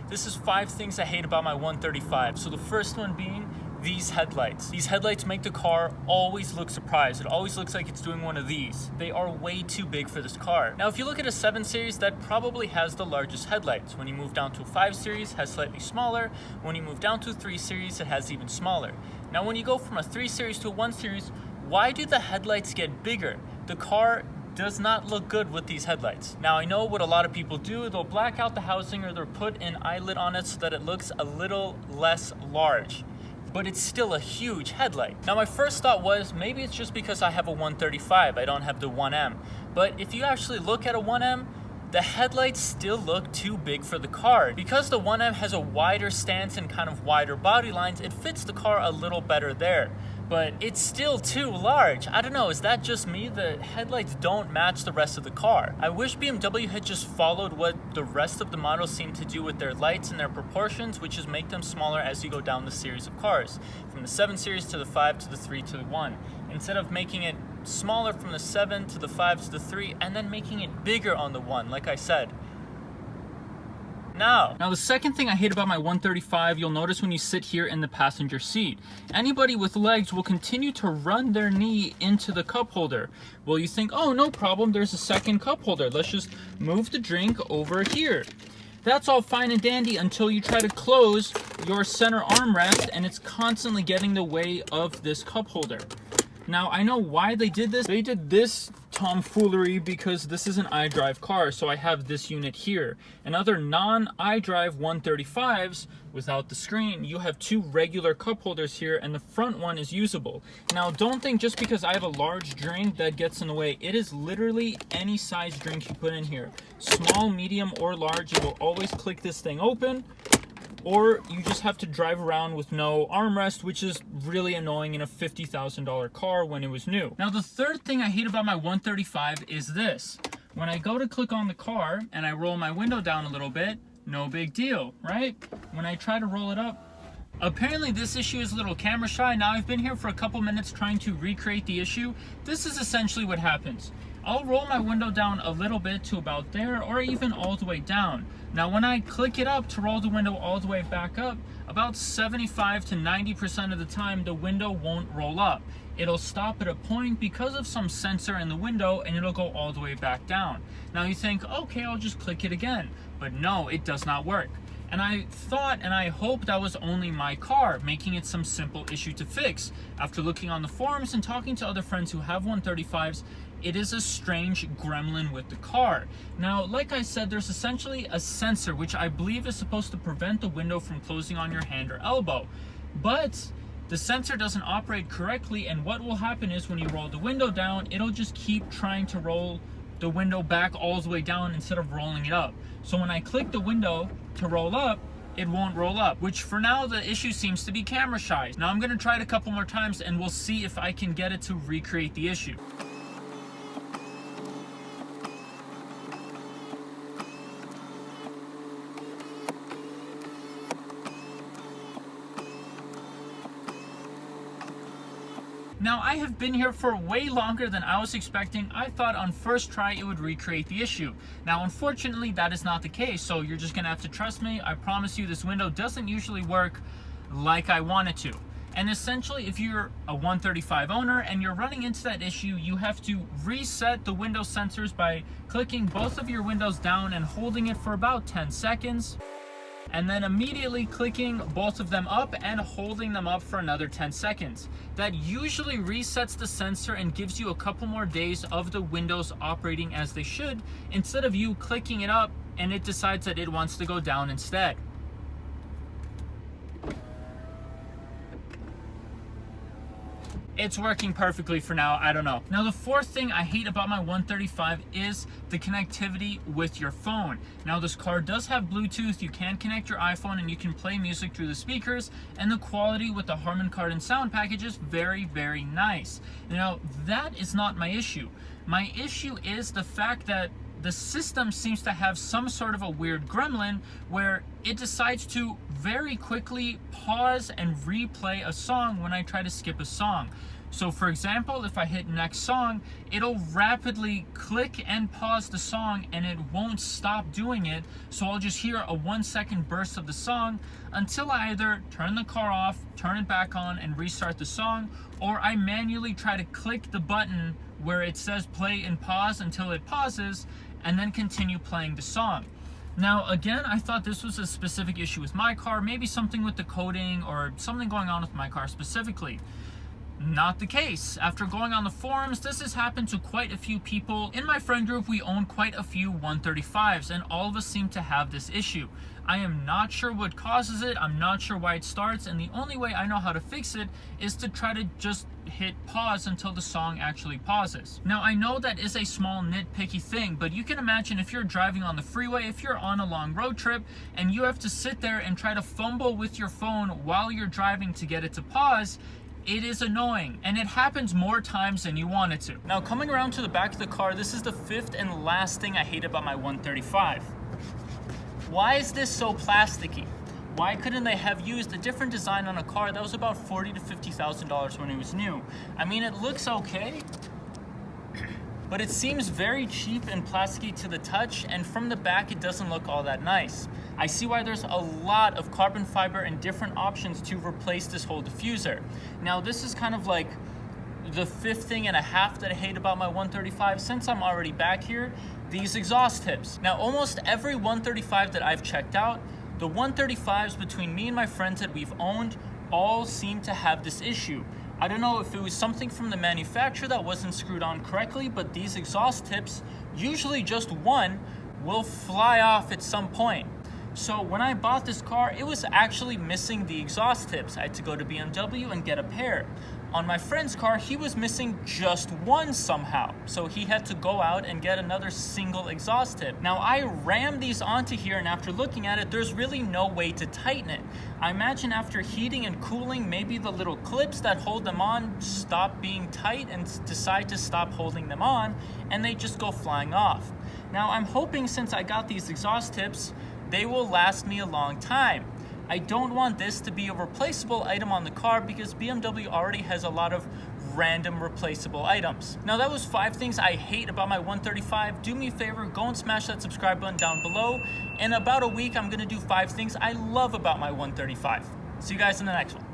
This is 5 things I hate about my 135. So the first one being these headlights. These headlights make the car always look surprised. It always looks like it's doing one of these. They are way too big for this car. Now, if you look at a 7 Series, that probably has the largest headlights. When you move down to a 5 Series, it has slightly smaller. When you move down to a 3 Series, it has even smaller. Now, when you go from a 3 Series to a 1 Series, why do the headlights get bigger? The car does not look good with these headlights. Now, I know what a lot of people do. They'll black out the housing or they'll put an eyelet on it so that it looks a little less large. But it's still a huge headlight. Now, my first thought was maybe it's just because I have a 135. I don't have the 1M. But if you actually look at a 1M, the headlights still look too big for the car. Because the 1M has a wider stance and kind of wider body lines, it fits the car a little better there. But it's still too large. I don't know, is that just me? The headlights don't match the rest of the car. I wish BMW had just followed what the rest of the models seem to do with their lights and their proportions, which is make them smaller as you go down the series of cars. From the 7 Series to the 5 to the 3 to the 1. Instead of making it smaller from the 7 to the 5 to the 3 and then making it bigger on the 1, like I said. Now, the second thing I hate about my 135, you'll notice when you sit here in the passenger seat. Anybody with legs will continue to run their knee into the cup holder. Well, you think, oh, no problem, there's a second cup holder. Let's just move the drink over here. That's all fine and dandy until you try to close your center armrest and it's constantly getting in the way of this cup holder. Now, I know why they did this. They did this tomfoolery because this is an iDrive car, so I have this unit here. And other non-iDrive 135s, without the screen, you have 2 regular cup holders here, and the front one is usable. Now, don't think just because I have a large drink that gets in the way. It is literally any size drink you put in here. Small, medium, or large, you will always click this thing open. Or you just have to drive around with no armrest, which is really annoying in a $50,000 car when it was new. Now, the third thing I hate about my 135 is this. When I go to click on the car and I roll my window down a little bit, no big deal, right? When I try to roll it up, apparently this issue is a little camera shy. Now, I've been here for a couple minutes trying to recreate the issue. This is essentially what happens. I'll roll my window down a little bit to about there or even all the way down. Now, when I click it up to roll the window all the way back up, about 75 to 90% of the time, the window won't roll up. It'll stop at a point because of some sensor in the window and it'll go all the way back down. Now you think, okay, I'll just click it again. But no, it does not work. And I thought and I hoped that was only my car, making it some simple issue to fix. After looking on the forums and talking to other friends who have 135s, it is a strange gremlin with the car. Now, like I said, there's essentially a sensor which I believe is supposed to prevent the window from closing on your hand or elbow. But the sensor doesn't operate correctly, and what will happen is when you roll the window down, it'll just keep trying to roll the window back all the way down instead of rolling it up. So when I click the window to roll up, it won't roll up, which for now the issue seems to be camera shy. Now I'm gonna try it a couple more times and we'll see if I can get it to recreate the issue. Now, I have been here for way longer than I was expecting. I thought on first try it would recreate the issue. Now, unfortunately, that is not the case, so you're just gonna have to trust me. I promise you this window doesn't usually work like I want it to. And essentially, if you're a 135 owner and you're running into that issue, you have to reset the window sensors by clicking both of your windows down and holding it for about 10 seconds. And then immediately clicking both of them up and holding them up for another 10 seconds. That usually resets the sensor and gives you a couple more days of the windows operating as they should, instead of you clicking it up and it decides that it wants to go down instead. It's working perfectly for now, I don't know. Now, the fourth thing I hate about my 135 is the connectivity with your phone. Now, this car does have Bluetooth. You can connect your iPhone and you can play music through the speakers, and the quality with the Harman Kardon sound package is very, very nice. Now, that is not my issue. My issue is the fact that the system seems to have some sort of a weird gremlin where it decides to very quickly pause and replay a song when I try to skip a song. So for example, if I hit next song, it'll rapidly click and pause the song and it won't stop doing it. So I'll just hear a 1 second burst of the song until I either turn the car off, turn it back on and restart the song, or I manually try to click the button where it says play and pause until it pauses and then continue playing the song. Now again, I thought this was a specific issue with my car, maybe something with the coating or something going on with my car specifically. Not the case. After going on the forums, this has happened to quite a few people. In my friend group, we own quite a few 135s, and all of us seem to have this issue. I am not sure what causes it, I'm not sure why it starts, and the only way I know how to fix it is to try to just hit pause until the song actually pauses. Now, I know that is a small nitpicky thing, but you can imagine if you're driving on the freeway, if you're on a long road trip, and you have to sit there and try to fumble with your phone while you're driving to get it to pause, it is annoying, and it happens more times than you want it to. Now, coming around to the back of the car, this is the fifth and last thing I hate about my 135. Why is this so plasticky? Why couldn't they have used a different design on a car that was about $40,000 to $50,000 when it was new? I mean, it looks okay, but it seems very cheap and plasticky to the touch, and from the back it doesn't look all that nice. I see why there's a lot of carbon fiber and different options to replace this whole diffuser. Now this is kind of like the fifth thing and a half that I hate about my 135 since I'm already back here, these exhaust tips. Now almost every 135 that I've checked out, the 135s between me and my friends that we've owned all seem to have this issue. I don't know if it was something from the manufacturer that wasn't screwed on correctly, but these exhaust tips, usually just one, will fly off at some point. So when I bought this car, it was actually missing the exhaust tips. I had to go to BMW and get a pair. On my friend's car, he was missing just one somehow. So he had to go out and get another single exhaust tip. Now I rammed these onto here, and after looking at it, there's really no way to tighten it. I imagine after heating and cooling, maybe the little clips that hold them on stop being tight and decide to stop holding them on, and they just go flying off. Now I'm hoping, since I got these exhaust tips, they will last me a long time. I don't want this to be a replaceable item on the car because BMW already has a lot of random replaceable items. Now that was 5 things I hate about my 135. Do me a favor, go and smash that subscribe button down below. In about a week, I'm gonna do 5 things I love about my 135. See you guys in the next one.